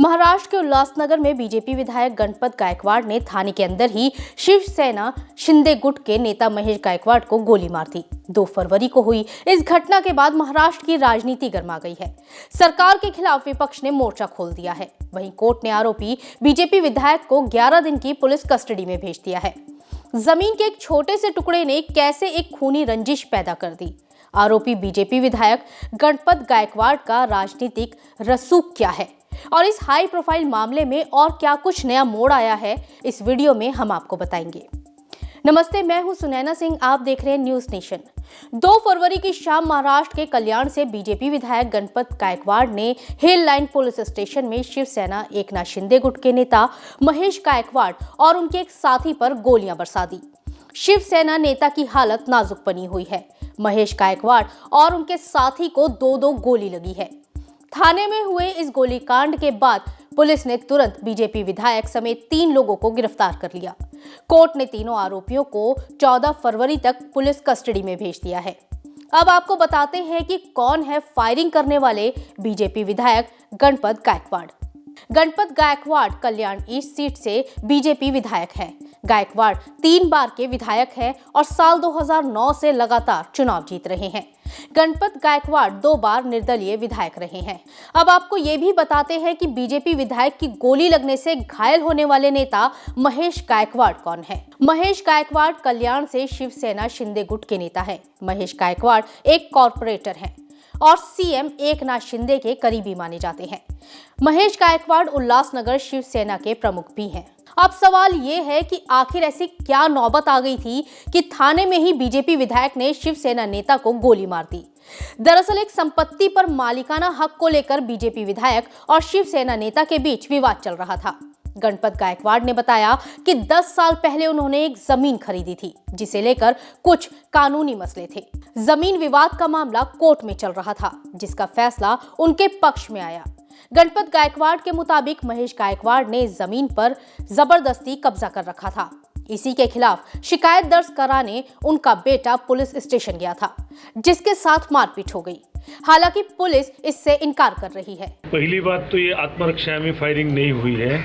महाराष्ट्र के उल्लासनगर में बीजेपी विधायक गणपत गायकवाड़ ने थाने के अंदर ही शिवसेना शिंदे गुट के नेता महेश गायकवाड़ को गोली मार दी। 2 फरवरी को हुई इस घटना के बाद महाराष्ट्र की राजनीति गर्मा गई है। सरकार के खिलाफ विपक्ष ने मोर्चा खोल दिया है। वहीं कोर्ट ने आरोपी बीजेपी विधायक को 11 दिन की पुलिस कस्टडी में भेज दिया है। जमीन के एक छोटे से टुकड़े ने कैसे एक खूनी रंजिश पैदा कर दी। आरोपी बीजेपी विधायक गणपत गायकवाड़ का राजनीतिक रसूख क्या है और इस हाई प्रोफाइल मामले में और क्या कुछ नया मोड़ आया है, इस वीडियो में हम आपको बताएंगे। नमस्ते, मैं हूं सुनैना सिंह, आप देख रहे हैं न्यूज नेशन। 2 फरवरी की शाम महाराष्ट्र के कल्याण से बीजेपी विधायक गणपत गायकवाड़ ने हिल लाइन पुलिस स्टेशन में शिवसेना एकनाथ शिंदे गुट के नेता महेश गायकवाड़ और उनके एक साथी पर गोलियां बरसा दी। शिवसेना नेता की हालत नाजुक बनी हुई है। महेश गायकवाड़ और उनके साथी को 2-2 गोली लगी है। थाने में हुए इस गोलीकांड के बाद पुलिस ने तुरंत बीजेपी विधायक समेत 3 लोगों को गिरफ्तार कर लिया। कोर्ट ने तीनों आरोपियों को 14 फरवरी तक पुलिस कस्टडी में भेज दिया है। अब आपको बताते हैं कि कौन है फायरिंग करने वाले बीजेपी विधायक गणपत गायकवाड़। गणपत गायकवाड़ कल्याण ईस्ट सीट से बीजेपी विधायक है। गायकवाड़ 3 बार के विधायक हैं और साल 2009 से लगातार चुनाव जीत रहे हैं। गणपत गायकवाड़ 2 बार निर्दलीय विधायक रहे हैं। अब आपको ये भी बताते हैं कि बीजेपी विधायक की गोली लगने से घायल होने वाले नेता महेश गायकवाड़ कौन है। महेश गायकवाड़ कल्याण से शिवसेना शिंदे गुट के नेता है। महेश गायकवाड़ एक कॉर्पोरेटर हैं और सीएम एकनाथ शिंदे के करीबी माने जाते हैं। महेश गायकवाड़ उल्लासनगर शिवसेना के प्रमुख भी हैं। अब सवाल ये है कि आखिर ऐसी क्या नौबत आ गई थी कि थाने में ही बीजेपी विधायक ने शिवसेना नेता को गोली मार दी। दरअसल एक संपत्ति पर मालिकाना हक को लेकर बीजेपी विधायक और शिवसेना नेता के बीच विवाद चल रहा था। गणपत गायकवाड़ ने बताया कि 10 साल पहले उन्होंने एक जमीन खरीदी थी, जिसे लेकर कुछ कानूनी मसले थे। जमीन विवाद का मामला कोर्ट में चल रहा था, जिसका फैसला उनके पक्ष में आया। गणपत गायकवाड़ के मुताबिक महेश गायकवाड़ ने जमीन पर जबरदस्ती कब्जा कर रखा था। इसी के खिलाफ शिकायत दर्ज कराने उनका बेटा पुलिस स्टेशन गया था, जिसके साथ मारपीट हो गई। हालांकि पुलिस इससे इनकार कर रही है। पहली बात तो ये आत्मरक्षा में फायरिंग नहीं हुई है,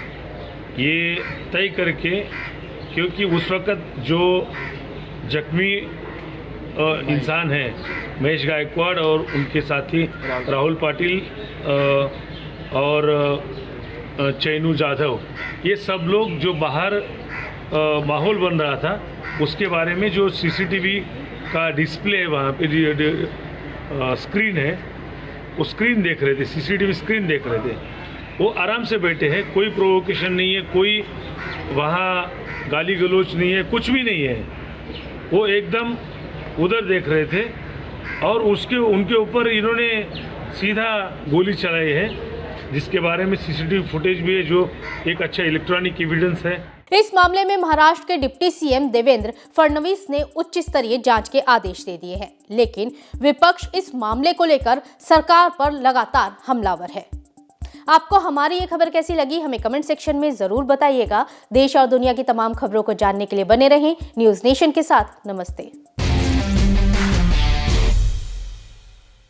ये तय करके, क्योंकि उस वक्त जो जख्मी इंसान है महेश गायकवाड़ और उनके साथी राहुल पाटिल और चैनू जाधव, ये सब लोग जो बाहर माहौल बन रहा था उसके बारे में जो सीसीटीवी का डिस्प्ले है, वहाँ पे स्क्रीन है, वो स्क्रीन देख रहे थे, सीसीटीवी स्क्रीन देख रहे थे। वो आराम से बैठे हैं, कोई प्रोवोकेशन नहीं है, कोई वहाँ गाली गलोच नहीं है, कुछ भी नहीं है। वो एकदम उधर देख रहे थे और उनके ऊपर इन्होंने सीधा गोली चलाई है, जिसके बारे में सीसीटीवी फुटेज भी है, जो एक अच्छा इलेक्ट्रॉनिक एविडेंस है। इस मामले में महाराष्ट्र के डिप्टी सीएम देवेंद्र फडणवीस ने उच्च स्तरीय जांच के आदेश दे दिए हैं, लेकिन विपक्ष इस मामले को लेकर सरकार पर लगातार हमलावर है। आपको हमारी ये खबर कैसी लगी, हमें कमेंट सेक्शन में जरूर बताइएगा। देश और दुनिया की तमाम खबरों को जानने के लिए बने रहें न्यूज नेशन के साथ। नमस्ते।